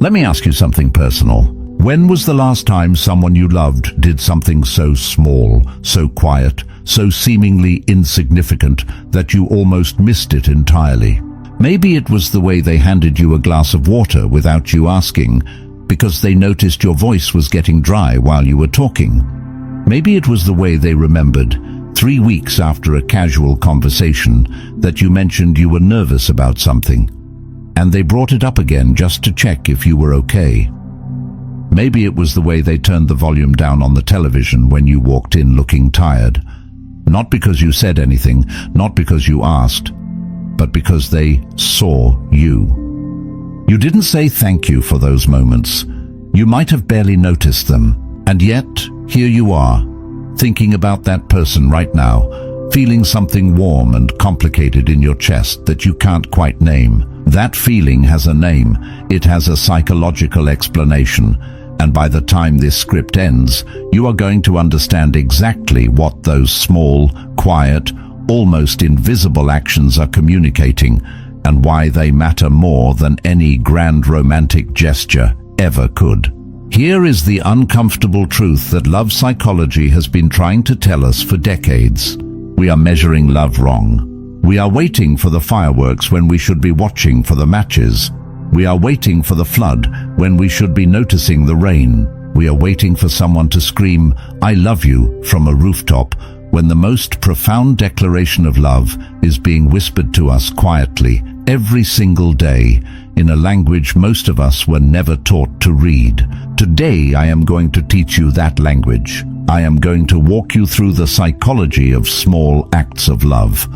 Let me ask you something personal. When was the last time someone you loved did something so small, so quiet, so seemingly insignificant that you almost missed it entirely? Maybe it was the way they handed you a glass of water without you asking, because they noticed your voice was getting dry while you were talking. Maybe it was the way they remembered, 3 weeks after a casual conversation, that you mentioned you were nervous about something, and they brought it up again just to check if you were okay. Maybe it was the way they turned the volume down on the television when you walked in looking tired. Not because you said anything, not because you asked, but because they saw you. You didn't say thank you for those moments. You might have barely noticed them. And yet, here you are, thinking about that person right now, feeling something warm and complicated in your chest that you can't quite name. That feeling has a name. It has a psychological explanation. And by the time this script ends, you are going to understand exactly what those small, quiet, almost invisible actions are communicating, and why they matter more than any grand romantic gesture ever could. Here is the uncomfortable truth that love psychology has been trying to tell us for decades. We are measuring love wrong. We are waiting for the fireworks when we should be watching for the matches. We are waiting for the flood when we should be noticing the rain. We are waiting for someone to scream, "I love you," from a rooftop, when the most profound declaration of love is being whispered to us quietly, every single day, in a language most of us were never taught to read. Today I am going to teach you that language. I am going to walk you through the psychology of small acts of love,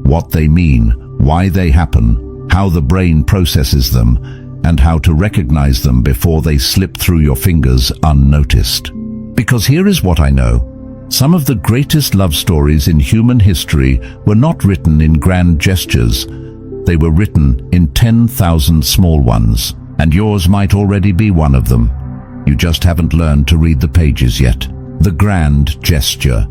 what they mean, why they happen, how the brain processes them, and how to recognize them before they slip through your fingers unnoticed. Because here is what I know. Some of the greatest love stories in human history were not written in grand gestures. They were written in 10,000 small ones, and yours might already be one of them. You just haven't learned to read the pages yet. The grand gesture.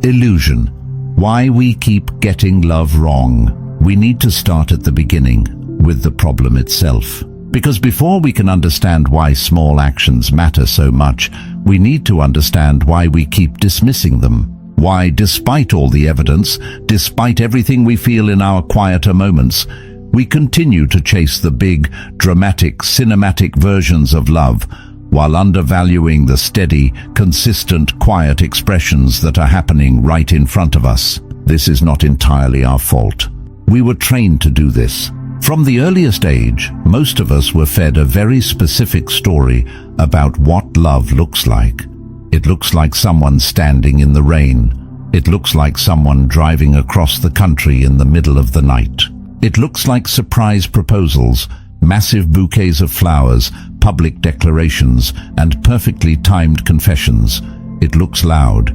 Illusion. Why we keep getting love wrong. We need to start at the beginning, with the problem itself. Because before we can understand why small actions matter so much, we need to understand why we keep dismissing them. Why, despite all the evidence, despite everything we feel in our quieter moments, we continue to chase the big, dramatic, cinematic versions of love, while undervaluing the steady, consistent, quiet expressions that are happening right in front of us. This is not entirely our fault. We were trained to do this. From the earliest age, most of us were fed a very specific story about what love looks like. It looks like someone standing in the rain. It looks like someone driving across the country in the middle of the night. It looks like surprise proposals, massive bouquets of flowers, public declarations, and perfectly timed confessions. It looks loud.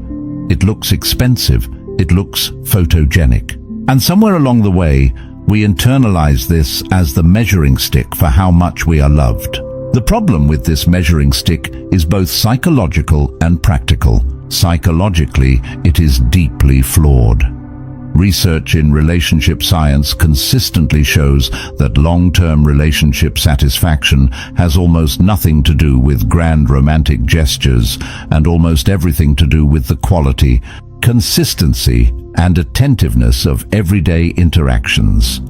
It looks expensive. It looks photogenic. And somewhere along the way, we internalize this as the measuring stick for how much we are loved. The problem with this measuring stick is both psychological and practical. Psychologically, it is deeply flawed. Research in relationship science consistently shows that long-term relationship satisfaction has almost nothing to do with grand romantic gestures and almost everything to do with the quality, consistency, and attentiveness of everyday interactions.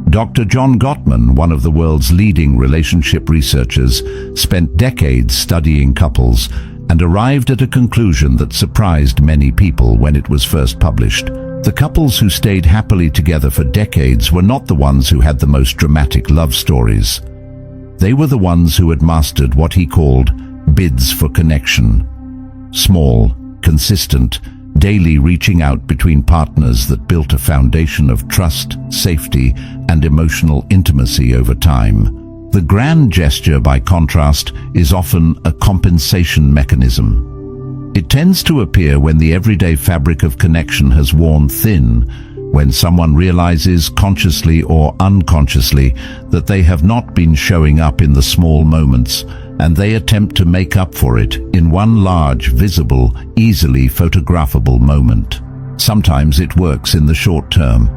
Dr. John Gottman, one of the world's leading relationship researchers, spent decades studying couples and arrived at a conclusion that surprised many people when it was first published. The couples who stayed happily together for decades were not the ones who had the most dramatic love stories. They were the ones who had mastered what he called bids for connection. Small, consistent, daily reaching out between partners that built a foundation of trust, safety, and emotional intimacy over time. The grand gesture, by contrast, is often a compensation mechanism. It tends to appear when the everyday fabric of connection has worn thin, when someone realizes, consciously or unconsciously, that they have not been showing up in the small moments, and they attempt to make up for it in one large, visible, easily photographable moment. Sometimes it works in the short term.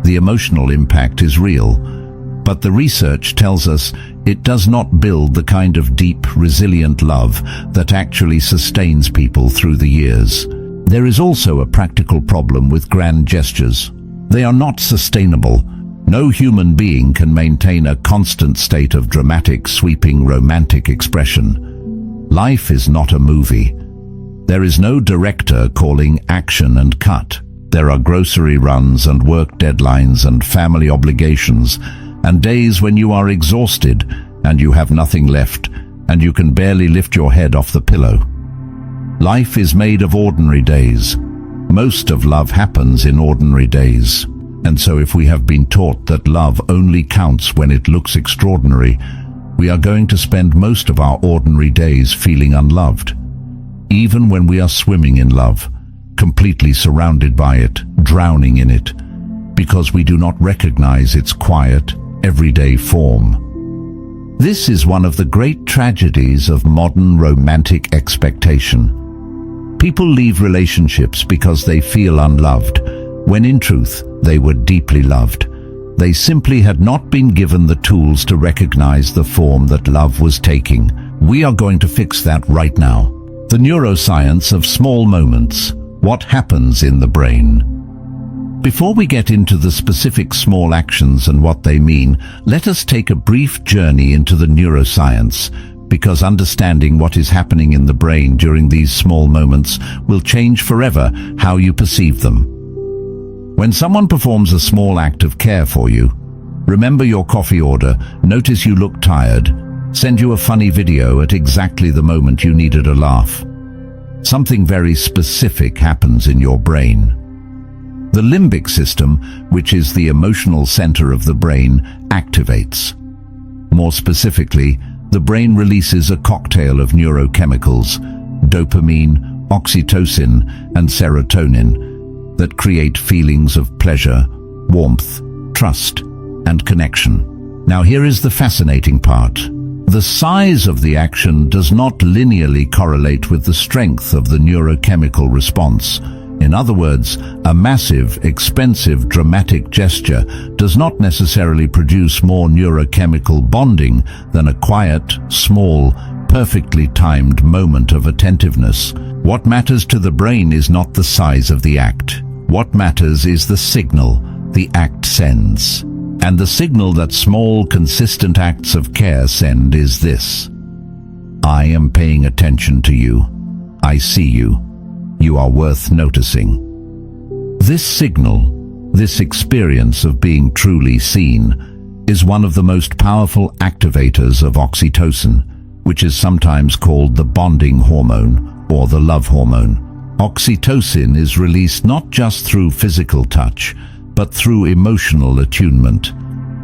The emotional impact is real, But the research tells us it does not build the kind of deep, resilient love that actually sustains people through the years. There is also a practical problem with grand gestures. They are not sustainable. No human being can maintain a constant state of dramatic, sweeping, romantic expression. Life is not a movie. There is no director calling action and cut. There are grocery runs and work deadlines and family obligations, and days when you are exhausted and you have nothing left and you can barely lift your head off the pillow. Life is made of ordinary days. Most of love happens in ordinary days. And so if we have been taught that love only counts when it looks extraordinary, we are going to spend most of our ordinary days feeling unloved. Even when we are swimming in love, completely surrounded by it, drowning in it, because we do not recognize its quiet, everyday form. This is one of the great tragedies of modern romantic expectation. People leave relationships because they feel unloved, when in truth they were deeply loved. They simply had not been given the tools to recognize the form that love was taking. We are going to fix that right now. The neuroscience of small moments. What happens in the brain? Before we get into the specific small actions and what they mean, let us take a brief journey into the neuroscience, because understanding what is happening in the brain during these small moments will change forever how you perceive them. When someone performs a small act of care for you, remember your coffee order, notice you look tired, send you a funny video at exactly the moment you needed a laugh. Something very specific happens in your brain. The limbic system, which is the emotional center of the brain, activates. More specifically, the brain releases a cocktail of neurochemicals, dopamine, oxytocin, and serotonin, that create feelings of pleasure, warmth, trust, and connection. Now here is the fascinating part. The size of the action does not linearly correlate with the strength of the neurochemical response. In other words, a massive, expensive, dramatic gesture does not necessarily produce more neurochemical bonding than a quiet, small, perfectly timed moment of attentiveness. What matters to the brain is not the size of the act. What matters is the signal the act sends. And the signal that small, consistent acts of care send is this: I am paying attention to you. I see you. You are worth noticing. This signal, this experience of being truly seen, is one of the most powerful activators of oxytocin, which is sometimes called the bonding hormone or the love hormone. Oxytocin is released not just through physical touch, but through emotional attunement,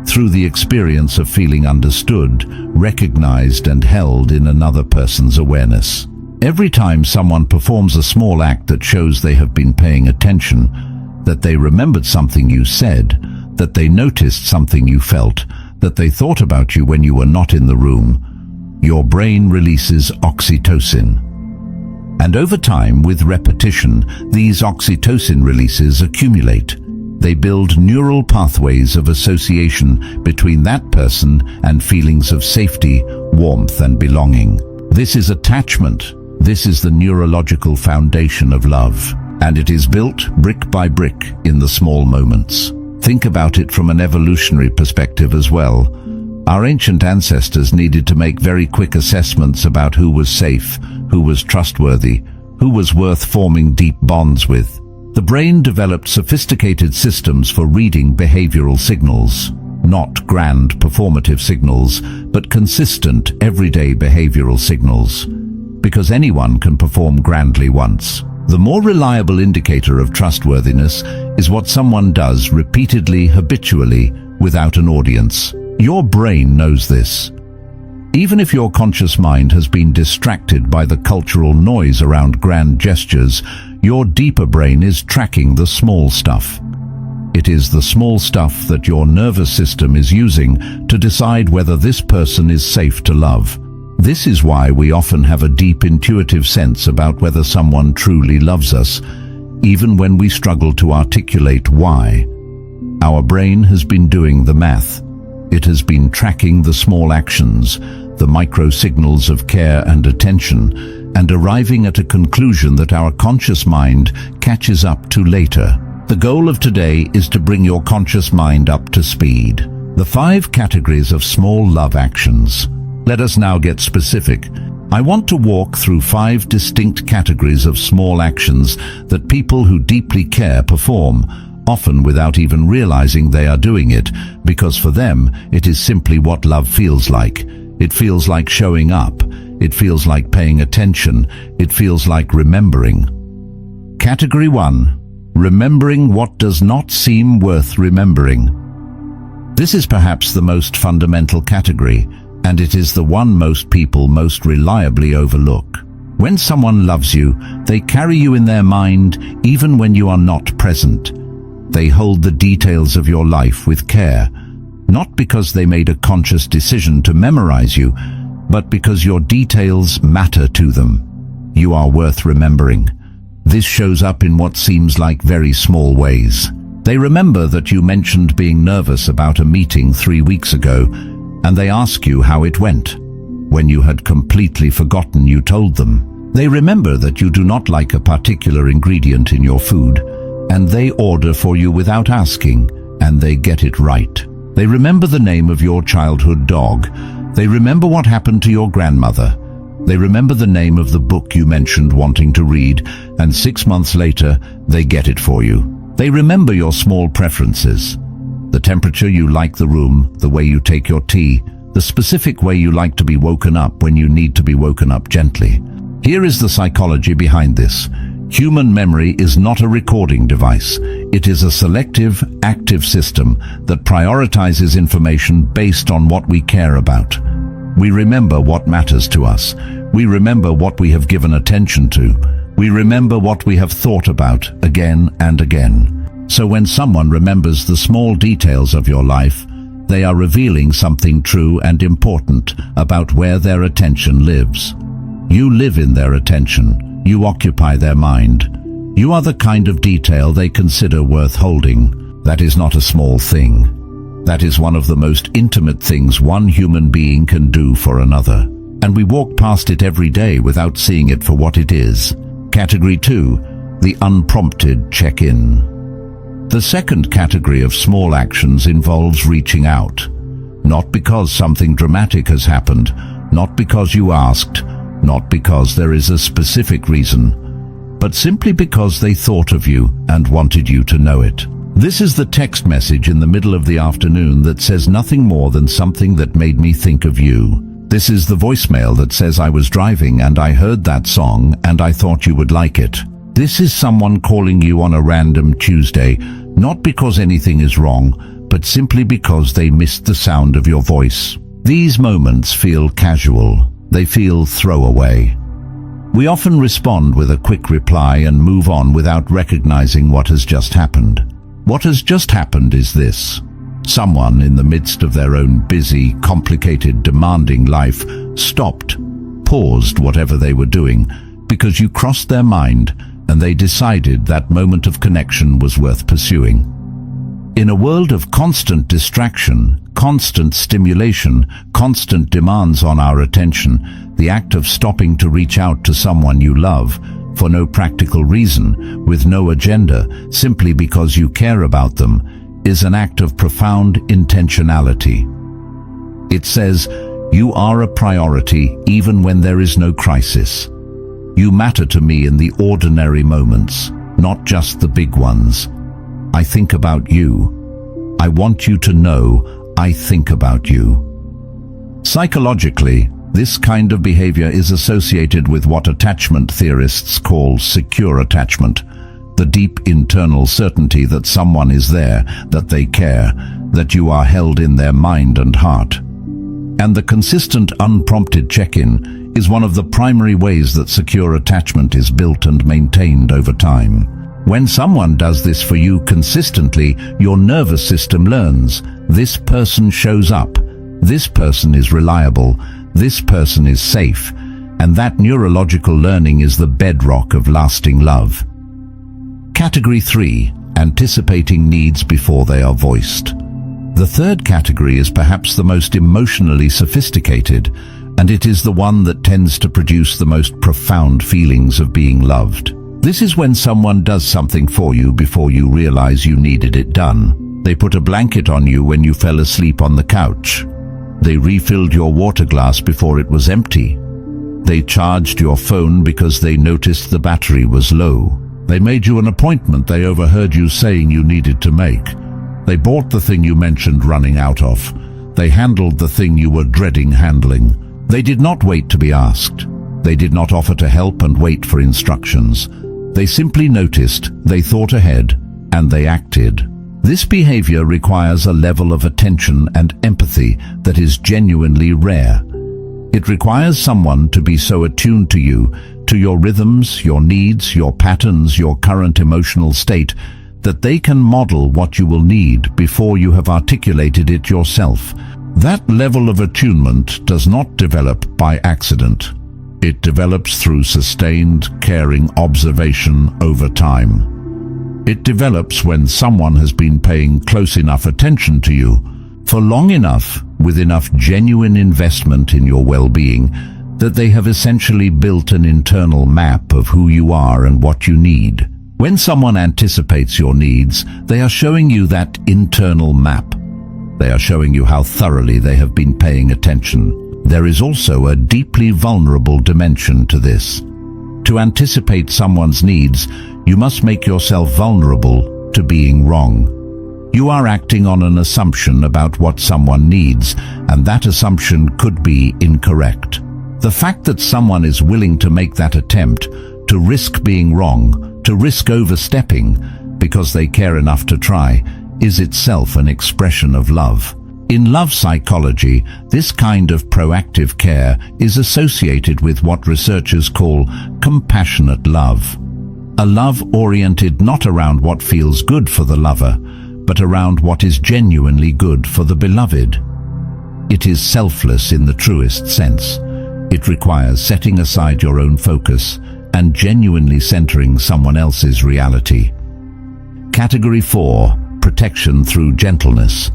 through the experience of feeling understood, recognized, and held in another person's awareness. Every time someone performs a small act that shows they have been paying attention, that they remembered something you said, that they noticed something you felt, that they thought about you when you were not in the room, your brain releases oxytocin. And over time, with repetition, these oxytocin releases accumulate. They build neural pathways of association between that person and feelings of safety, warmth, and belonging. This is attachment. This is the neurological foundation of love, and it is built brick by brick in the small moments. Think about it from an evolutionary perspective as well. Our ancient ancestors needed to make very quick assessments about who was safe, who was trustworthy, who was worth forming deep bonds with. The brain developed sophisticated systems for reading behavioral signals, not grand performative signals, but consistent everyday behavioral signals. Because anyone can perform grandly once. The more reliable indicator of trustworthiness is what someone does repeatedly, habitually, without an audience. Your brain knows this. Even if your conscious mind has been distracted by the cultural noise around grand gestures, your deeper brain is tracking the small stuff. It is the small stuff that your nervous system is using to decide whether this person is safe to love. This is why we often have a deep intuitive sense about whether someone truly loves us, even when we struggle to articulate why. Our brain has been doing the math. It has been tracking the small actions, the micro signals of care and attention, and arriving at a conclusion that our conscious mind catches up to later. The goal of today is to bring your conscious mind up to speed. The 5 categories of small love actions. Let us now get specific. I want to walk through 5 distinct categories of small actions that people who deeply care perform, often without even realizing they are doing it, because for them it is simply what love feels like. It feels like showing up. It feels like paying attention. It feels like remembering. Category 1. Remembering what does not seem worth remembering. This is perhaps the most fundamental category, and it is the one most people most reliably overlook. When someone loves you, they carry you in their mind even when you are not present. They hold the details of your life with care, not because they made a conscious decision to memorize you, but because your details matter to them. You are worth remembering. This shows up in what seems like very small ways. They remember that you mentioned being nervous about a meeting 3 weeks ago, and they ask you how it went, when you had completely forgotten you told them. They remember that you do not like a particular ingredient in your food, and they order for you without asking, and they get it right. They remember the name of your childhood dog. They remember what happened to your grandmother. They remember the name of the book you mentioned wanting to read, and 6 months later, they get it for you. They remember your small preferences. The temperature you like the room, the way you take your tea, the specific way you like to be woken up when you need to be woken up gently. Here is the psychology behind this. Human memory is not a recording device. It is a selective, active system that prioritizes information based on what we care about. We remember what matters to us. We remember what we have given attention to. We remember what we have thought about again and again. So when someone remembers the small details of your life, they are revealing something true and important about where their attention lives. You live in their attention. You occupy their mind. You are the kind of detail they consider worth holding. That is not a small thing. That is one of the most intimate things one human being can do for another. And we walk past it every day without seeing it for what it is. Category 2. The unprompted check-in. The second category of small actions involves reaching out. Not because something dramatic has happened, not because you asked, not because there is a specific reason, but simply because they thought of you and wanted you to know it. This is the text message in the middle of the afternoon that says nothing more than something that made me think of you. This is the voicemail that says I was driving and I heard that song and I thought you would like it. This is someone calling you on a random Tuesday, not because anything is wrong, but simply because they missed the sound of your voice. These moments feel casual. They feel throwaway. We often respond with a quick reply and move on without recognizing what has just happened. What has just happened is this. Someone in the midst of their own busy, complicated, demanding life stopped, paused whatever they were doing, because you crossed their mind and they decided that moment of connection was worth pursuing. In a world of constant distraction, constant stimulation, constant demands on our attention, the act of stopping to reach out to someone you love, for no practical reason, with no agenda, simply because you care about them, is an act of profound intentionality. It says, you are a priority even when there is no crisis. You matter to me in the ordinary moments, not just the big ones. I think about you. I want you to know I think about you. Psychologically, this kind of behavior is associated with what attachment theorists call secure attachment, the deep internal certainty that someone is there, that they care, that you are held in their mind and heart. And the consistent unprompted check-in is one of the primary ways that secure attachment is built and maintained over time. When someone does this for you consistently, your nervous system learns, this person shows up, this person is reliable, this person is safe, and that neurological learning is the bedrock of lasting love. Category 3. Anticipating needs before they are voiced. The third category is perhaps the most emotionally sophisticated, and it is the one that tends to produce the most profound feelings of being loved. This is when someone does something for you before you realize you needed it done. They put a blanket on you when you fell asleep on the couch. They refilled your water glass before it was empty. They charged your phone because they noticed the battery was low. They made you an appointment they overheard you saying you needed to make. They bought the thing you mentioned running out of. They handled the thing you were dreading handling. They did not wait to be asked. They did not offer to help and wait for instructions. They simply noticed, they thought ahead, and they acted. This behavior requires a level of attention and empathy that is genuinely rare. It requires someone to be so attuned to you, to your rhythms, your needs, your patterns, your current emotional state, that they can model what you will need before you have articulated it yourself. That level of attunement does not develop by accident. It develops through sustained, caring observation over time. It develops when someone has been paying close enough attention to you, for long enough, with enough genuine investment in your well-being, that they have essentially built an internal map of who you are and what you need. When someone anticipates your needs, they are showing you that internal map. They are showing you how thoroughly they have been paying attention. There is also a deeply vulnerable dimension to this. To anticipate someone's needs, you must make yourself vulnerable to being wrong. You are acting on an assumption about what someone needs, and that assumption could be incorrect. The fact that someone is willing to make that attempt, to risk being wrong, to risk overstepping, because they care enough to try, is itself an expression of love. In love psychology, this kind of proactive care is associated with what researchers call compassionate love. A love oriented not around what feels good for the lover, but around what is genuinely good for the beloved. It is selfless in the truest sense. It requires setting aside your own focus and genuinely centering someone else's reality. Category 4. Protection through gentleness.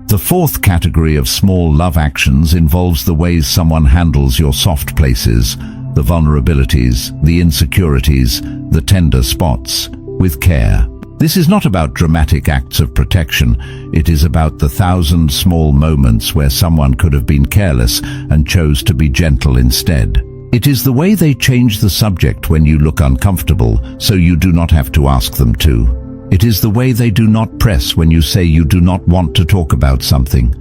The fourth category of small love actions involves the ways someone handles your soft places, the vulnerabilities, the insecurities, the tender spots, with care. This is not about dramatic acts of protection. It is about the 1,000 small moments where someone could have been careless and chose to be gentle instead. It is the way they change the subject when you look uncomfortable, so you do not have to ask them to. It is the way they do not press when you say you do not want to talk about something,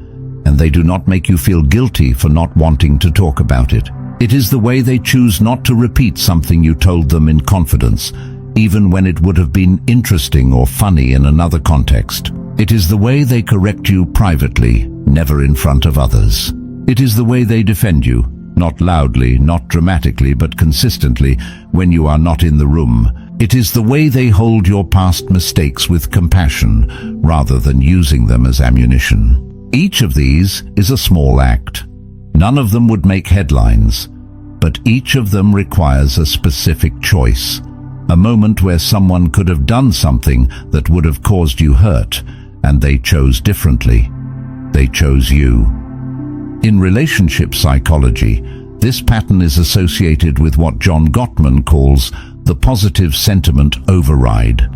and they do not make you feel guilty for not wanting to talk about it. It is the way they choose not to repeat something you told them in confidence, even when it would have been interesting or funny in another context. It is the way they correct you privately, never in front of others. It is the way they defend you, not loudly, not dramatically, but consistently, when you are not in the room. It is the way they hold your past mistakes with compassion, rather than using them as ammunition. Each of these is a small act. None of them would make headlines, but each of them requires a specific choice. A moment where someone could have done something that would have caused you hurt, and they chose differently. They chose you. In relationship psychology, this pattern is associated with what John Gottman calls the positive sentiment override,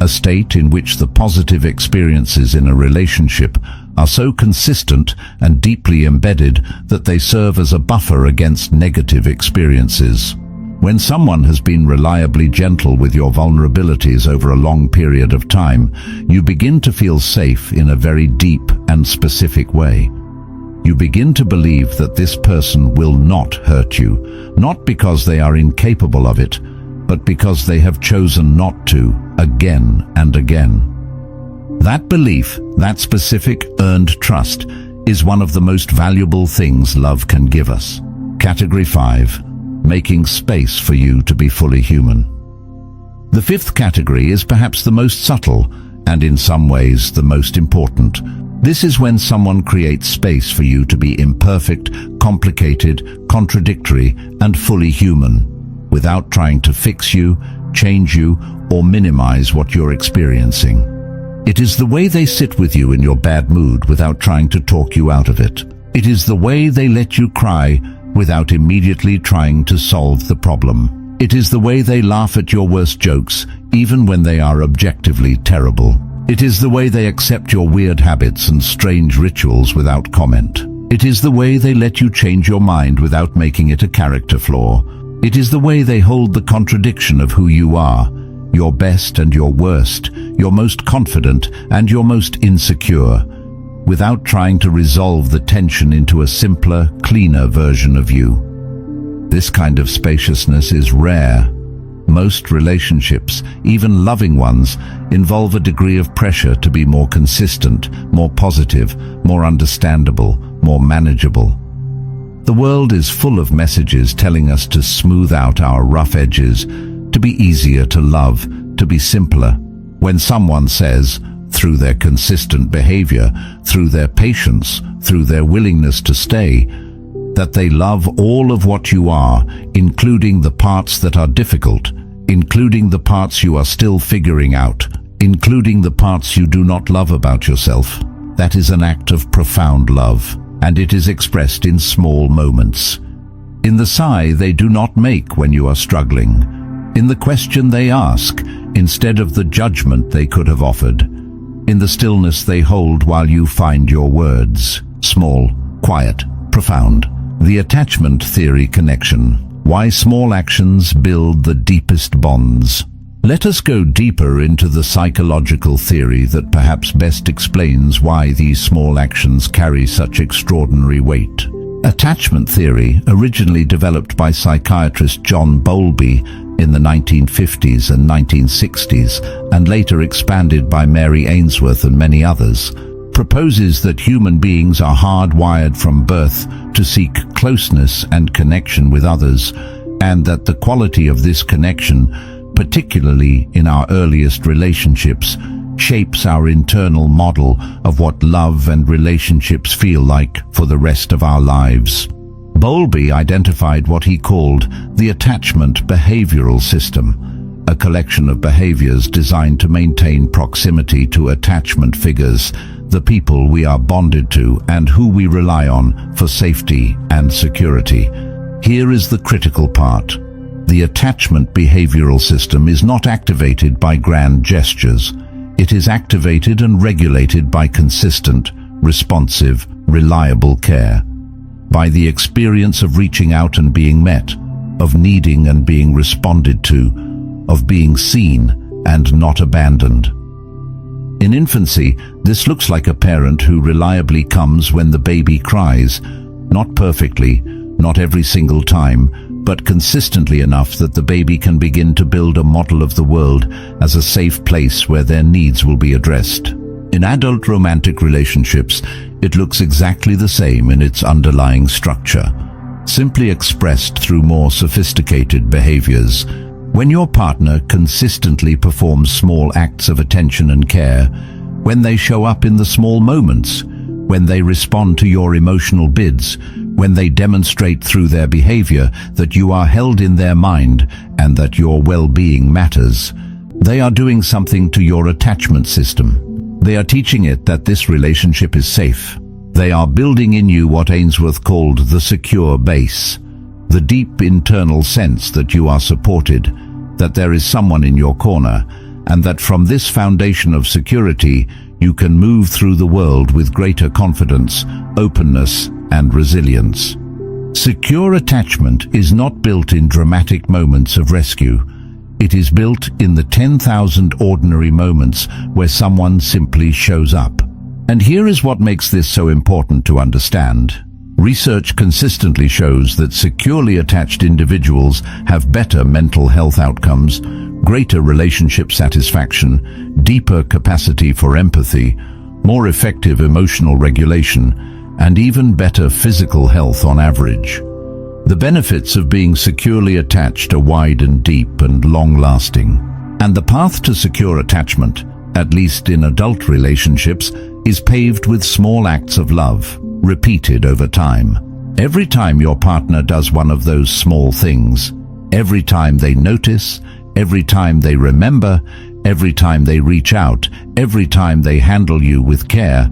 a state in which the positive experiences in a relationship are so consistent and deeply embedded that they serve as a buffer against negative experiences. When someone has been reliably gentle with your vulnerabilities over a long period of time, you begin to feel safe in a very deep and specific way. You begin to believe that this person will not hurt you, not because they are incapable of it, but because they have chosen not to, again and again. That belief, that specific earned trust, is one of the most valuable things love can give us. Category 5. Making space for you to be fully human. The fifth category is perhaps the most subtle, and in some ways the most important. This is when someone creates space for you to be imperfect, complicated, contradictory, and fully human, without trying to fix you, change you, or minimize what you're experiencing. It is the way they sit with you in your bad mood without trying to talk you out of it. It is the way they let you cry without immediately trying to solve the problem. It is the way they laugh at your worst jokes, even when they are objectively terrible. It is the way they accept your weird habits and strange rituals without comment. It is the way they let you change your mind without making it a character flaw. It is the way they hold the contradiction of who you are, your best and your worst, your most confident and your most insecure, without trying to resolve the tension into a simpler, cleaner version of you. This kind of spaciousness is rare. Most relationships, even loving ones, involve a degree of pressure to be more consistent, more positive, more understandable, more manageable. The world is full of messages telling us to smooth out our rough edges, to be easier to love, to be simpler. When someone says, through their consistent behavior, through their patience, through their willingness to stay, that they love all of what you are, including the parts that are difficult, including the parts you are still figuring out, including the parts you do not love about yourself, that is an act of profound love, and it is expressed in small moments. In the sigh they do not make when you are struggling, in the question they ask, instead of the judgment they could have offered, in the stillness they hold while you find your words. Small, quiet, profound. The attachment theory connection. Why small actions build the deepest bonds. Let us go deeper into the psychological theory that perhaps best explains why these small actions carry such extraordinary weight. Attachment theory, originally developed by psychiatrist John Bowlby in the 1950s and 1960s, and later expanded by Mary Ainsworth and many others, proposes that human beings are hardwired from birth to seek closeness and connection with others, and that the quality of this connection, particularly in our earliest relationships, shapes our internal model of what love and relationships feel like for the rest of our lives. Bowlby identified what he called the attachment behavioral system, a collection of behaviors designed to maintain proximity to attachment figures, the people we are bonded to and who we rely on for safety and security. Here is the critical part. The attachment behavioral system is not activated by grand gestures. It is activated and regulated by consistent, responsive, reliable care. By the experience of reaching out and being met, of needing and being responded to, of being seen and not abandoned. In infancy, this looks like a parent who reliably comes when the baby cries, not perfectly, not every single time, but consistently enough that the baby can begin to build a model of the world as a safe place where their needs will be addressed. In adult romantic relationships, it looks exactly the same in its underlying structure, simply expressed through more sophisticated behaviors. When your partner consistently performs small acts of attention and care, when they show up in the small moments, when they respond to your emotional bids, when they demonstrate through their behavior that you are held in their mind and that your well-being matters, they are doing something to your attachment system. They are teaching it that this relationship is safe. They are building in you what Ainsworth called the secure base, the deep internal sense that you are supported, that there is someone in your corner, and that from this foundation of security you can move through the world with greater confidence, openness, and resilience. Secure attachment is not built in dramatic moments of rescue. It is built in the 10,000 ordinary moments where someone simply shows up. And here is what makes this so important to understand. Research consistently shows that securely attached individuals have better mental health outcomes, greater relationship satisfaction, deeper capacity for empathy, more effective emotional regulation, and even better physical health on average. The benefits of being securely attached are wide and deep and long-lasting. And the path to secure attachment, at least in adult relationships, is paved with small acts of love, repeated over time. Every time your partner does one of those small things, every time they notice, every time they remember, Every time they reach out, every time they handle you with care,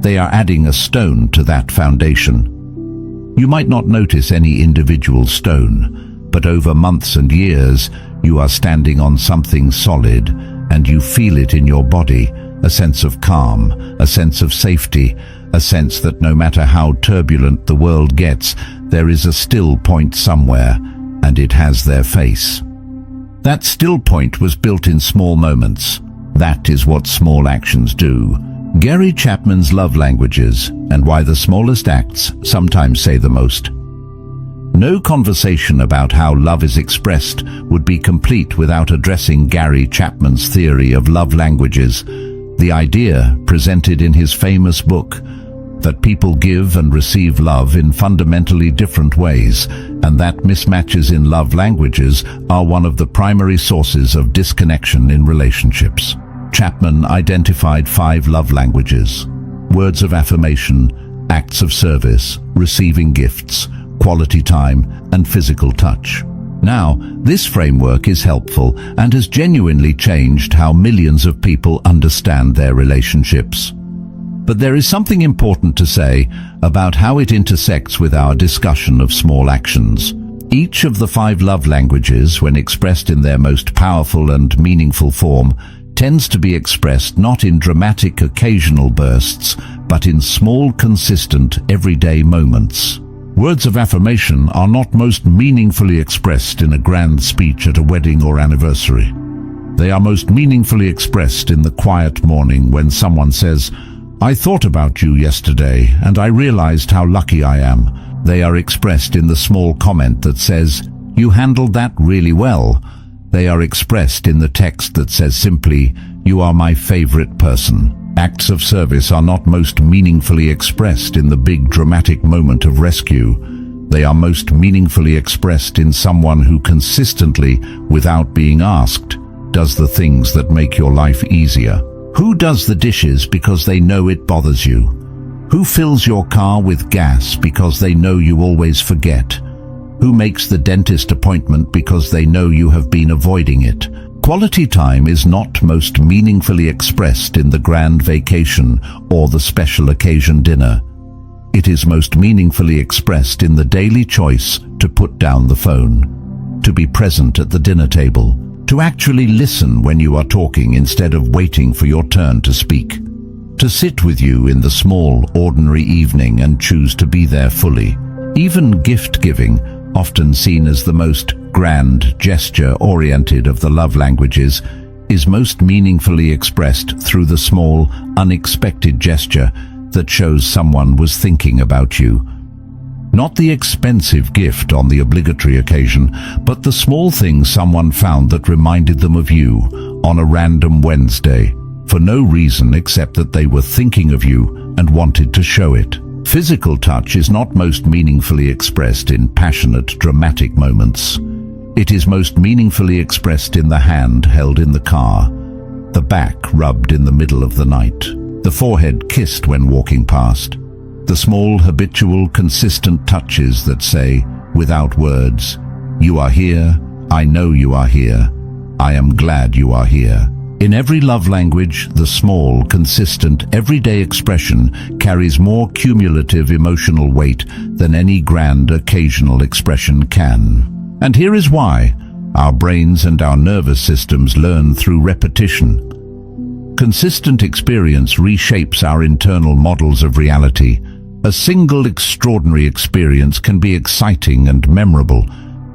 they are adding a stone to that foundation. You might not notice any individual stone, but over months and years, you are standing on something solid, and you feel it in your body, a sense of calm, a sense of safety, a sense that no matter how turbulent the world gets, there is a still point somewhere, and it has their face. That still point was built in small moments. That is what small actions do. Gary Chapman's Love Languages, and Why the Smallest Acts Sometimes Say the Most. No conversation about how love is expressed would be complete without addressing Gary Chapman's theory of love languages, the idea presented in his famous book that people give and receive love in fundamentally different ways, and that mismatches in love languages are one of the primary sources of disconnection in relationships. Chapman identified 5 love languages: words of affirmation, acts of service, receiving gifts, quality time, and physical touch. Now, this framework is helpful and has genuinely changed how millions of people understand their relationships. But there is something important to say about how it intersects with our discussion of small actions. Each of the 5 love languages, when expressed in their most powerful and meaningful form, tends to be expressed not in dramatic occasional bursts, but in small, consistent, everyday moments. Words of affirmation are not most meaningfully expressed in a grand speech at a wedding or anniversary. They are most meaningfully expressed in the quiet morning when someone says, "I thought about you yesterday and I realized how lucky I am." They are expressed in the small comment that says, "You handled that really well." They are expressed in the text that says simply, "You are my favorite person." Acts of service are not most meaningfully expressed in the big dramatic moment of rescue. They are most meaningfully expressed in someone who consistently, without being asked, does the things that make your life easier. Who does the dishes because they know it bothers you? Who fills your car with gas because they know you always forget? Who makes the dentist appointment because they know you have been avoiding it? Quality time is not most meaningfully expressed in the grand vacation or the special occasion dinner. It is most meaningfully expressed in the daily choice to put down the phone, to be present at the dinner table, to actually listen when you are talking instead of waiting for your turn to speak, to sit with you in the small, ordinary evening and choose to be there fully. Even gift-giving, often seen as the most grand, gesture-oriented of the love languages, is most meaningfully expressed through the small, unexpected gesture that shows someone was thinking about you. Not the expensive gift on the obligatory occasion, but the small thing someone found that reminded them of you on a random Wednesday, for no reason except that they were thinking of you and wanted to show it. Physical touch is not most meaningfully expressed in passionate, dramatic moments. It is most meaningfully expressed in the hand held in the car, the back rubbed in the middle of the night, the forehead kissed when walking past, the small, habitual, consistent touches that say, without words, "You are here, I know you are here, I am glad you are here." In every love language, the small, consistent, everyday expression carries more cumulative emotional weight than any grand, occasional expression can. And here is why. Our brains and our nervous systems learn through repetition. Consistent experience reshapes our internal models of reality. A single extraordinary experience can be exciting and memorable,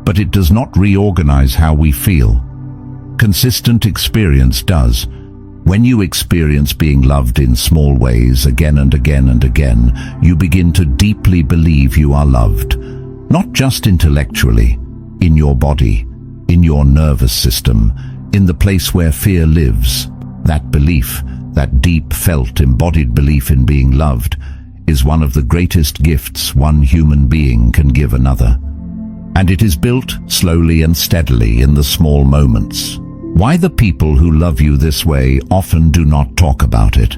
but it does not reorganize how we feel. Consistent experience does. When you experience being loved in small ways again and again and again, you begin to deeply believe you are loved. Not just intellectually, in your body, in your nervous system, in the place where fear lives. That belief, that deep felt embodied belief in being loved, is one of the greatest gifts one human being can give another. And it is built slowly and steadily in the small moments. Why the people who love you this way often do not talk about it.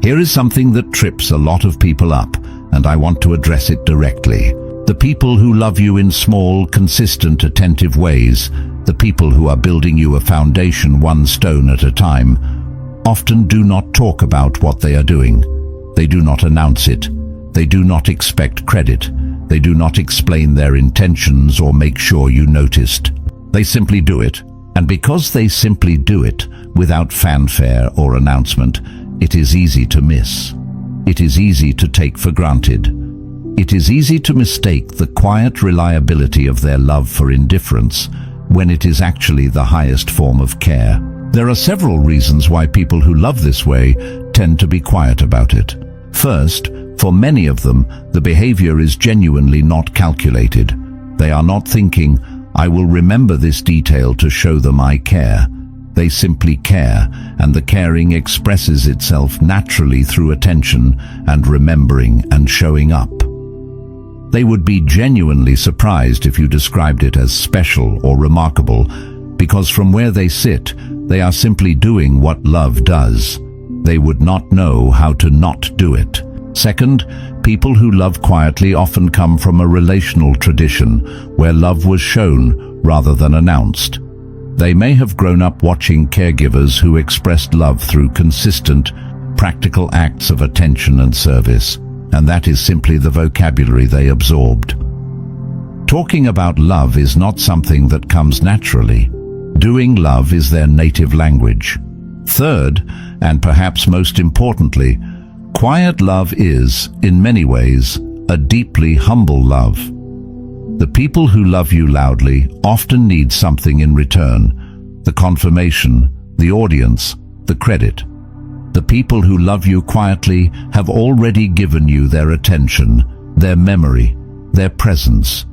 Here is something that trips a lot of people up, and I want to address it directly. The people who love you in small, consistent, attentive ways The people who are building you a foundation one stone at a time often do not talk about what they are doing. They do not announce it. They do not expect credit. They do not explain their intentions or make sure you noticed. They simply do it. And because they simply do it, without fanfare or announcement, it is easy to miss. It is easy to take for granted. It is easy to mistake the quiet reliability of their love for indifference, when it is actually the highest form of care. There are several reasons why people who love this way tend to be quiet about it. First, for many of them, the behavior is genuinely not calculated. They are not thinking, "I will remember this detail to show them I care." They simply care, and the caring expresses itself naturally through attention and remembering and showing up. They would be genuinely surprised if you described it as special or remarkable, because from where they sit, they are simply doing what love does. They would not know how to not do it. Second, people who love quietly often come from a relational tradition where love was shown rather than announced. They may have grown up watching caregivers who expressed love through consistent, practical acts of attention and service, and that is simply the vocabulary they absorbed. Talking about love is not something that comes naturally. Doing love is their native language. Third, and perhaps most importantly, quiet love is, in many ways, a deeply humble love. The people who love you loudly often need something in return: the confirmation, the audience, the credit. The people who love you quietly have already given you their attention, their memory, their presence.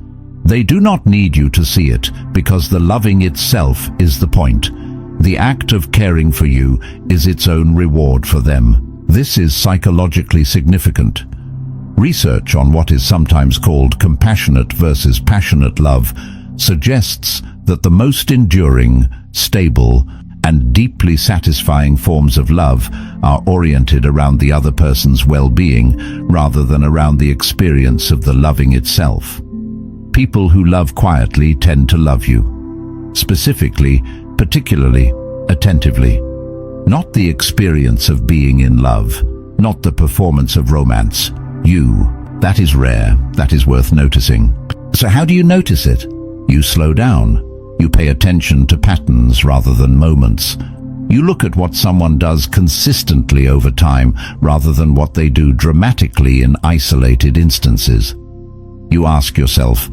They do not need you to see it, because the loving itself is the point. The act of caring for you is its own reward for them. This is psychologically significant. Research on what is sometimes called compassionate versus passionate love suggests that the most enduring, stable, and deeply satisfying forms of love are oriented around the other person's well-being rather than around the experience of the loving itself. People who love quietly tend to love you. Specifically, particularly, attentively. Not the experience of being in love, not the performance of romance. You. That is rare, that is worth noticing. So how do you notice it? You slow down. You pay attention to patterns rather than moments. You look at what someone does consistently over time rather than what they do dramatically in isolated instances. You ask yourself,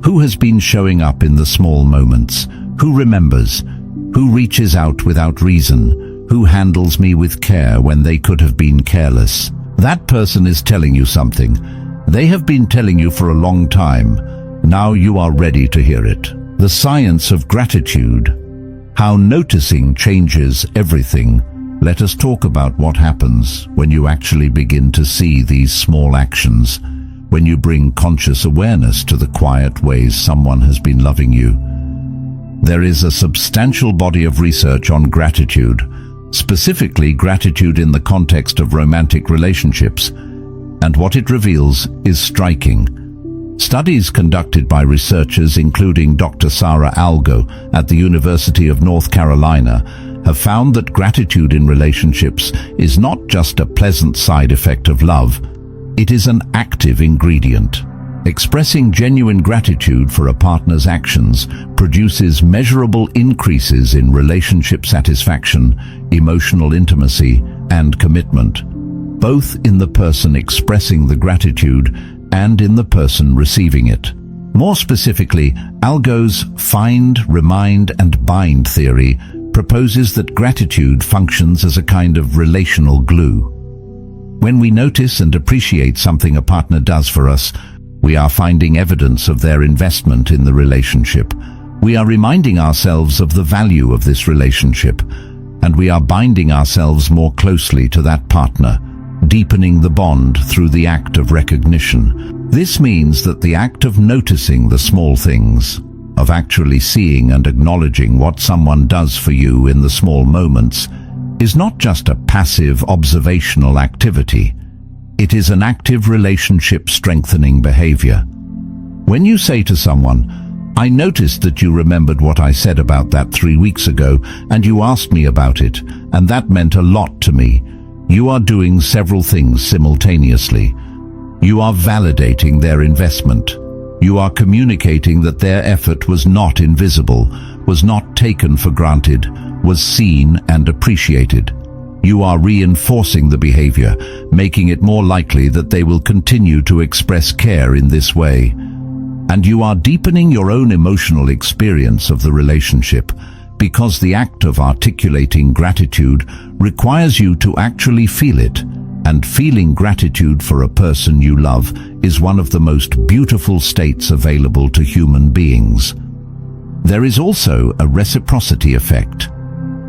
who has been showing up in the small moments? Who remembers? Who reaches out without reason? Who handles me with care when they could have been careless? That person is telling you something. They have been telling you for a long time. Now you are ready to hear it. The science of gratitude. How noticing changes everything. Let us talk about what happens when you actually begin to see these small actions, when you bring conscious awareness to the quiet ways someone has been loving you. There is a substantial body of research on gratitude, specifically gratitude in the context of romantic relationships, and what it reveals is striking. Studies conducted by researchers including Dr. Sarah Algo at the University of North Carolina have found that gratitude in relationships is not just a pleasant side effect of love, it is an active ingredient. Expressing genuine gratitude for a partner's actions produces measurable increases in relationship satisfaction, emotional intimacy, and commitment, both in the person expressing the gratitude and in the person receiving it. More specifically, Algo's find, remind, and bind theory proposes that gratitude functions as a kind of relational glue. When we notice and appreciate something a partner does for us, we are finding evidence of their investment in the relationship. We are reminding ourselves of the value of this relationship, and we are binding ourselves more closely to that partner, deepening the bond through the act of recognition. This means that the act of noticing the small things, of actually seeing and acknowledging what someone does for you in the small moments, is not just a passive observational activity. It is an active relationship strengthening behavior. When you say to someone, I noticed that you remembered what I said about that 3 weeks ago, and you asked me about it, and that meant a lot to me. You are doing several things simultaneously. You are validating their investment. You are communicating that their effort was not invisible, was not taken for granted, was seen and appreciated. You are reinforcing the behavior, making it more likely that they will continue to express care in this way. And you are deepening your own emotional experience of the relationship, because the act of articulating gratitude requires you to actually feel it, and feeling gratitude for a person you love is one of the most beautiful states available to human beings. There is also a reciprocity effect.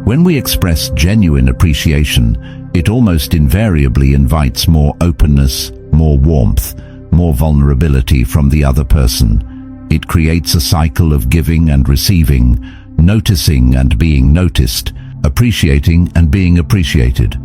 When we express genuine appreciation, it almost invariably invites more openness, more warmth, more vulnerability from the other person. It creates a cycle of giving and receiving, noticing and being noticed, appreciating and being appreciated.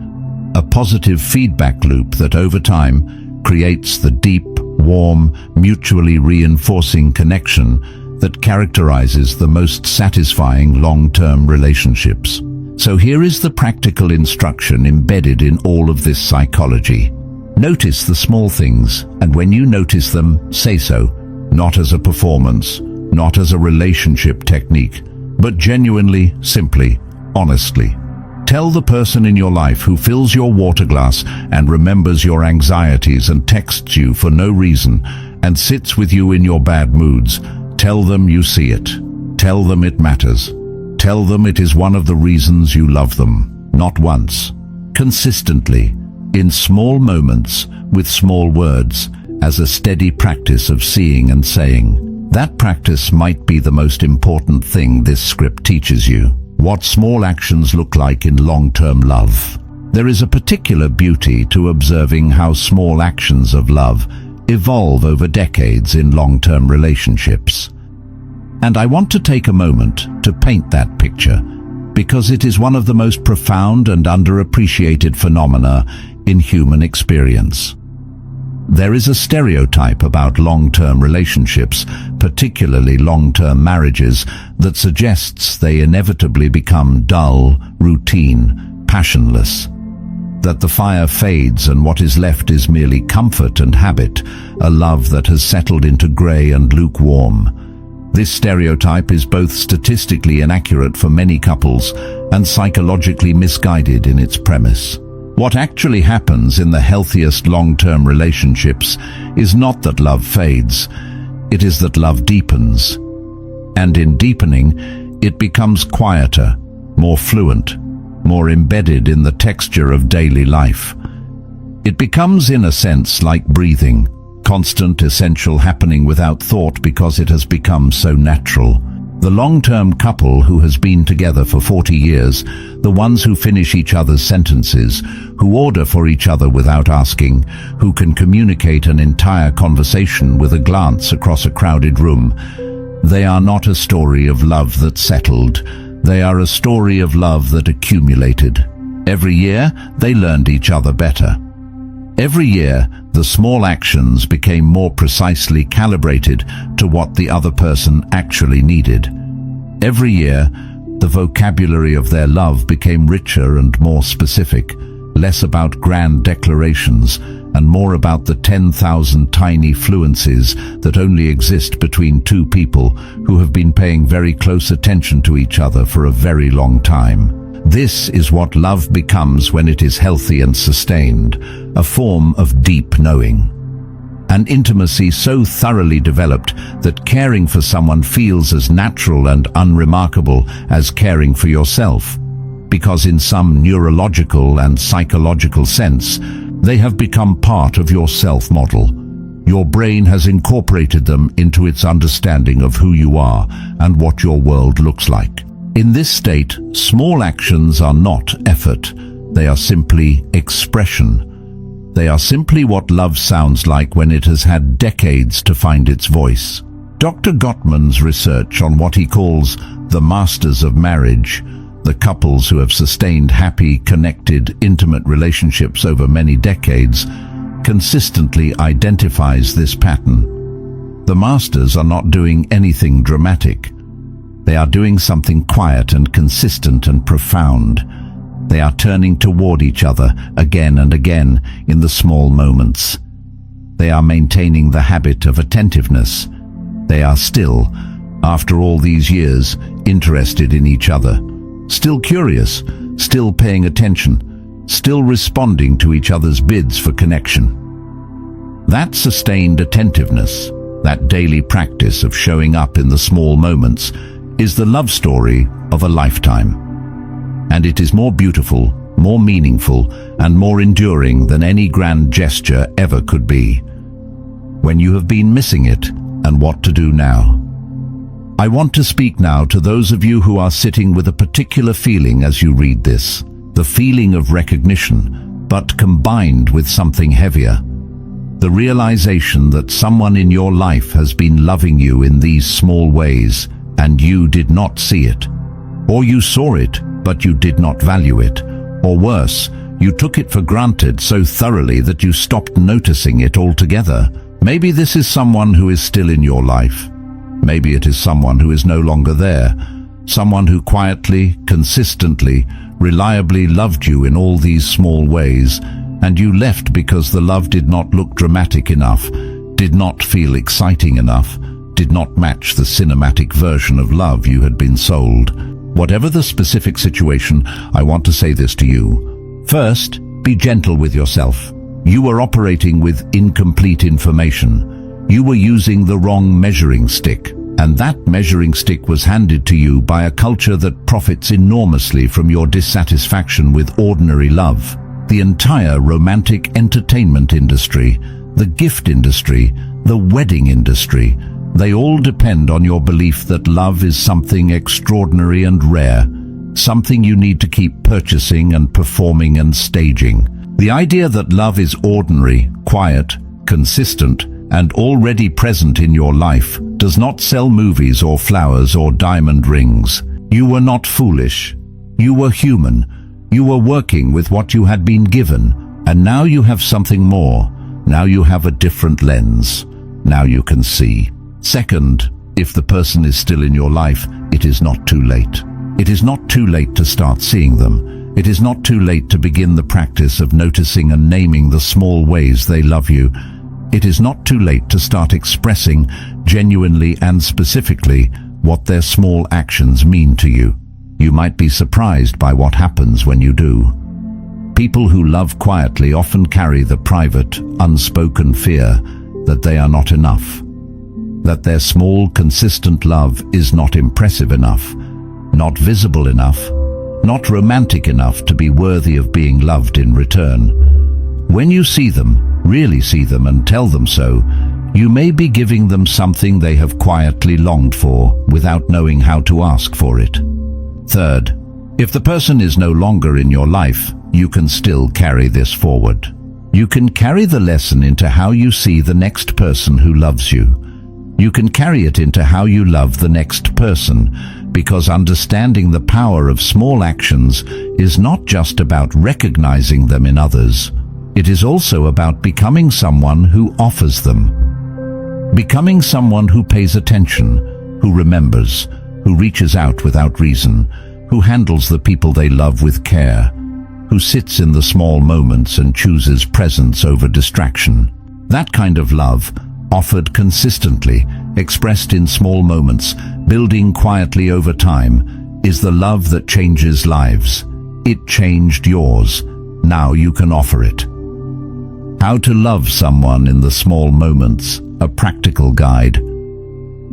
A positive feedback loop that over time creates the deep, warm, mutually reinforcing connection that characterizes the most satisfying long-term relationships. So here is the practical instruction embedded in all of this psychology. Notice the small things, and when you notice them, say so, not as a performance, not as a relationship technique, but genuinely, simply, honestly. Tell the person in your life who fills your water glass and remembers your anxieties and texts you for no reason and sits with you in your bad moods. Tell them you see it. Tell them it matters. Tell them it is one of the reasons you love them. Not once. Consistently. In small moments, with small words, as a steady practice of seeing and saying. That practice might be the most important thing this script teaches you. What small actions look like in long-term love. There is a particular beauty to observing how small actions of love evolve over decades in long-term relationships. And I want to take a moment to paint that picture, because it is one of the most profound and underappreciated phenomena in human experience. There is a stereotype about long-term relationships, particularly long-term marriages, that suggests they inevitably become dull, routine, passionless. That the fire fades and what is left is merely comfort and habit, a love that has settled into grey and lukewarm. This stereotype is both statistically inaccurate for many couples and psychologically misguided in its premise. What actually happens in the healthiest long-term relationships is not that love fades, it is that love deepens. And in deepening, it becomes quieter, more fluent, more embedded in the texture of daily life. It becomes, in a sense, like breathing, constant, essential, happening without thought because it has become so natural. The long-term couple who has been together for 40 years, the ones who finish each other's sentences, who order for each other without asking, who can communicate an entire conversation with a glance across a crowded room, they are not a story of love that settled. They are a story of love that accumulated. Every year, they learned each other better. Every year, the small actions became more precisely calibrated to what the other person actually needed. Every year, the vocabulary of their love became richer and more specific, less about grand declarations and more about the 10,000 tiny fluencies that only exist between two people who have been paying very close attention to each other for a very long time. This is what love becomes when it is healthy and sustained, a form of deep knowing. An intimacy so thoroughly developed that caring for someone feels as natural and unremarkable as caring for yourself, because in some neurological and psychological sense, they have become part of your self-model. Your brain has incorporated them into its understanding of who you are and what your world looks like. In this state, small actions are not effort. They are simply expression. They are simply what love sounds like when it has had decades to find its voice. Dr. Gottman's research on what he calls the masters of marriage, the couples who have sustained happy, connected, intimate relationships over many decades, consistently identifies this pattern. The masters are not doing anything dramatic. They are doing something quiet and consistent and profound. They are turning toward each other again and again in the small moments. They are maintaining the habit of attentiveness. They are still, after all these years, interested in each other, still curious, still paying attention, still responding to each other's bids for connection. That sustained attentiveness, that daily practice of showing up in the small moments, is the love story of a lifetime. And it is more beautiful, more meaningful, and more enduring than any grand gesture ever could be. When you have been missing it, and what to do now. I want to speak now to those of you who are sitting with a particular feeling as you read this, the feeling of recognition, but combined with something heavier. The realization that someone in your life has been loving you in these small ways, and you did not see it. Or you saw it, but you did not value it. Or worse, you took it for granted so thoroughly that you stopped noticing it altogether. Maybe this is someone who is still in your life. Maybe it is someone who is no longer there. Someone who quietly, consistently, reliably loved you in all these small ways, and you left because the love did not look dramatic enough, did not feel exciting enough, did not match the cinematic version of love you had been sold. Whatever the specific situation, I want to say this to you. First, be gentle with yourself. You were operating with incomplete information. You were using the wrong measuring stick, and that measuring stick was handed to you by a culture that profits enormously from your dissatisfaction with ordinary love. The entire romantic entertainment industry, the gift industry, the wedding industry, they all depend on your belief that love is something extraordinary and rare, something you need to keep purchasing and performing and staging. The idea that love is ordinary, quiet, consistent, and already present in your life does not sell movies or flowers or diamond rings. You were not foolish. You were human. You were working with what you had been given, and now you have something more. Now you have a different lens. Now you can see. Second, if the person is still in your life, it is not too late. It is not too late to start seeing them. It is not too late to begin the practice of noticing and naming the small ways they love you. It is not too late to start expressing, genuinely and specifically, what their small actions mean to you. You might be surprised by what happens when you do. People who love quietly often carry the private, unspoken fear that they are not enough, that their small, consistent love is not impressive enough, not visible enough, not romantic enough to be worthy of being loved in return. When you see them, really see them and tell them so, you may be giving them something they have quietly longed for without knowing how to ask for it. Third, if the person is no longer in your life, you can still carry this forward. You can carry the lesson into how you see the next person who loves you. You can carry it into how you love the next person, because understanding the power of small actions is not just about recognizing them in others. It is also about becoming someone who offers them. Becoming someone who pays attention, who remembers, who reaches out without reason, who handles the people they love with care, who sits in the small moments and chooses presence over distraction. That kind of love, offered consistently, expressed in small moments, building quietly over time, is the love that changes lives. It changed yours. Now you can offer it. How to love someone in the small moments, a practical guide.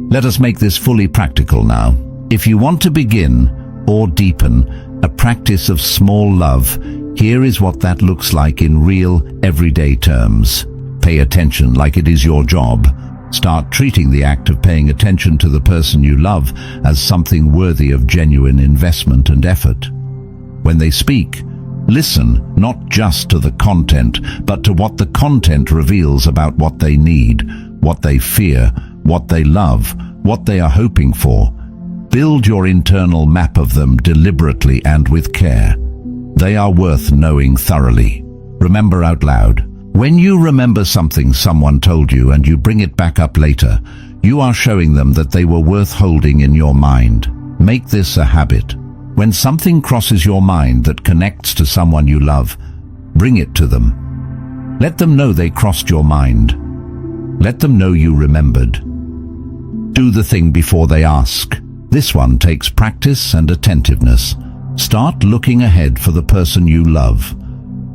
Let us make this fully practical now. If you want to begin, or deepen, a practice of small love, here is what that looks like in real, everyday terms. Pay attention like it is your job. Start treating the act of paying attention to the person you love as something worthy of genuine investment and effort. When they speak, listen not just to the content, but to what the content reveals about what they need, what they fear, what they love, what they are hoping for. Build your internal map of them deliberately and with care. They are worth knowing thoroughly. Remember out loud. When you remember something someone told you and you bring it back up later, You are showing them that they were worth holding in your mind. Make this a habit. When something crosses your mind that connects to someone you love, bring it to them. Let them know they crossed your mind. Let them know you remembered. Do the thing before they ask. This one takes practice and attentiveness. Start looking ahead for the person you love.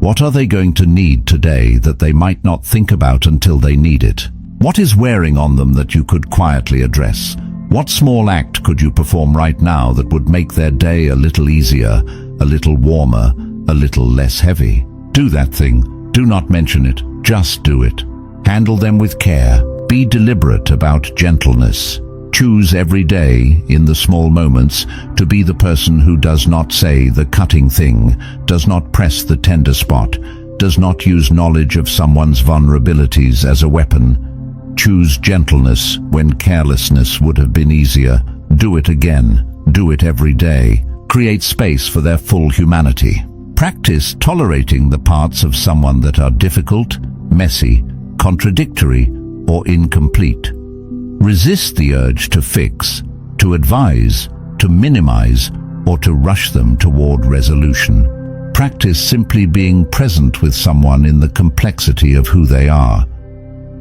What are they going to need today that they might not think about until they need it? What is wearing on them that you could quietly address? What small act could you perform right now that would make their day a little easier, a little warmer, a little less heavy? Do that thing. Do not mention it. Just do it. Handle them with care. Be deliberate about gentleness. Choose every day, in the small moments, to be the person who does not say the cutting thing, does not press the tender spot, does not use knowledge of someone's vulnerabilities as a weapon. Choose gentleness when carelessness would have been easier. Do it again. Do it every day. Create space for their full humanity. Practice tolerating the parts of someone that are difficult, messy, contradictory, or incomplete. Resist the urge to fix, to advise, to minimize, or to rush them toward resolution. Practice simply being present with someone in the complexity of who they are.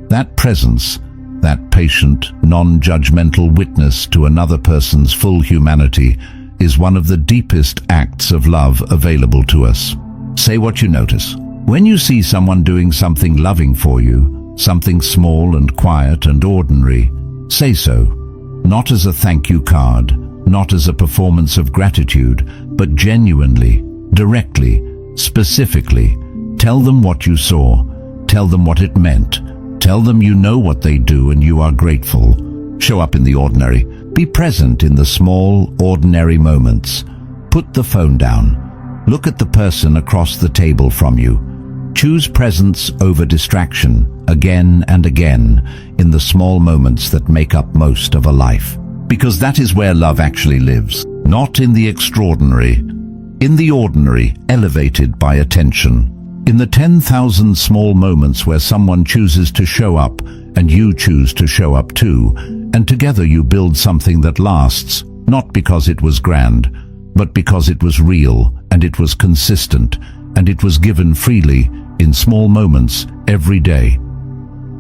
That presence, that patient, non-judgmental witness to another person's full humanity, is one of the deepest acts of love available to us. Say what you notice. When you see someone doing something loving for you, something small and quiet and ordinary, say so. Not as a thank you card, not as a performance of gratitude, but genuinely, directly, specifically. Tell them what you saw. Tell them what it meant. Tell them you know what they do and you are grateful. Show up in the ordinary. Be present in the small, ordinary moments. Put the phone down. Look at the person across the table from you. Choose presence over distraction, again and again, in the small moments that make up most of a life. Because that is where love actually lives. Not in the extraordinary. In the ordinary, elevated by attention. In the 10,000 small moments where someone chooses to show up and you choose to show up too, and together you build something that lasts, not because it was grand, but because it was real and it was consistent and it was given freely in small moments every day.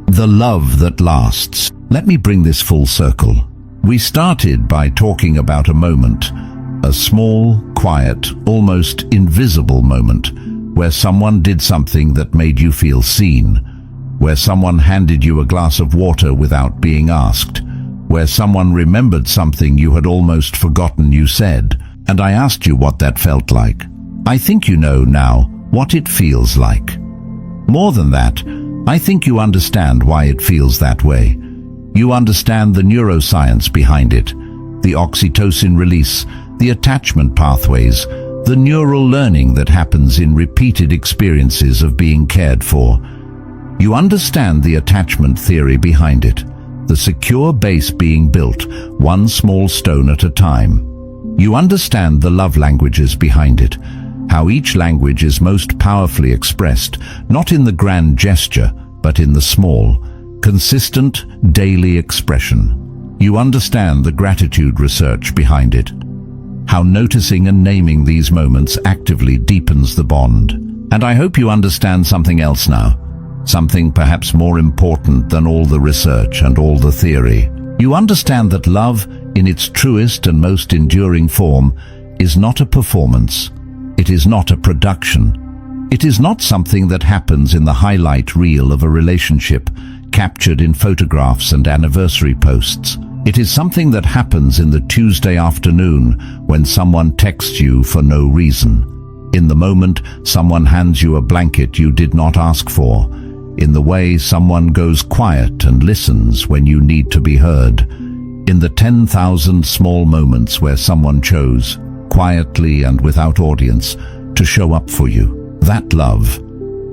The love that lasts. Let me bring this full circle. We started by talking about a moment, a small, quiet, almost invisible moment, where someone did something that made you feel seen, where someone handed you a glass of water without being asked, where someone remembered something you had almost forgotten you said, and I asked you what that felt like. I think you know now what it feels like. More than that, I think you understand why it feels that way. You understand the neuroscience behind it, the oxytocin release, the attachment pathways, the neural learning that happens in repeated experiences of being cared for. You understand the attachment theory behind it, the secure base being built, one small stone at a time. You understand the love languages behind it, how each language is most powerfully expressed, not in the grand gesture, but in the small, consistent, daily expression. You understand the gratitude research behind it, how noticing and naming these moments actively deepens the bond. And I hope you understand something else now, something perhaps more important than all the research and all the theory. You understand that love, in its truest and most enduring form, is not a performance. It is not a production. It is not something that happens in the highlight reel of a relationship, captured in photographs and anniversary posts. It is something that happens in the Tuesday afternoon when someone texts you for no reason. In the moment someone hands you a blanket you did not ask for. In the way someone goes quiet and listens when you need to be heard. In the 10,000 small moments where someone chose, quietly and without audience, to show up for you. That love,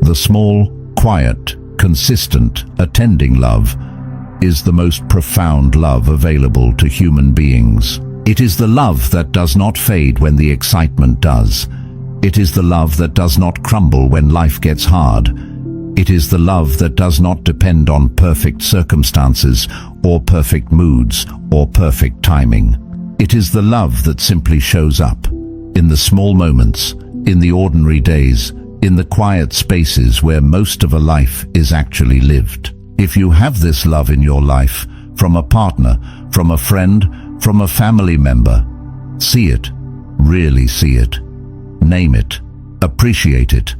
the small, quiet, consistent, attending love, is the most profound love available to human beings. It is the love that does not fade when the excitement does. It is the love that does not crumble when life gets hard. It is the love that does not depend on perfect circumstances or perfect moods or perfect timing. It is the love that simply shows up in the small moments, in the ordinary days, in the quiet spaces where most of a life is actually lived. If you have this love in your life, from a partner, from a friend, from a family member, see it, really see it, name it, appreciate it,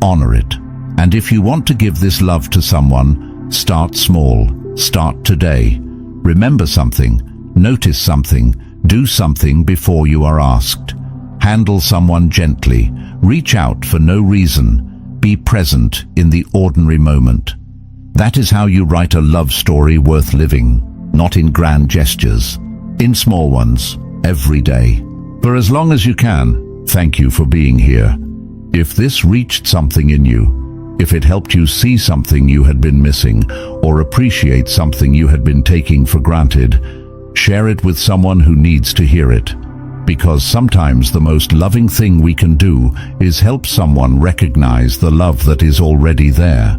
honor it. And if you want to give this love to someone, start small, start today. Remember something, notice something, do something before you are asked. Handle someone gently, reach out for no reason, be present in the ordinary moment. That is how you write a love story worth living, not in grand gestures, in small ones, every day. For as long as you can, thank you for being here. If this reached something in you, if it helped you see something you had been missing or appreciate something you had been taking for granted, share it with someone who needs to hear it. Because sometimes the most loving thing we can do is help someone recognize the love that is already there.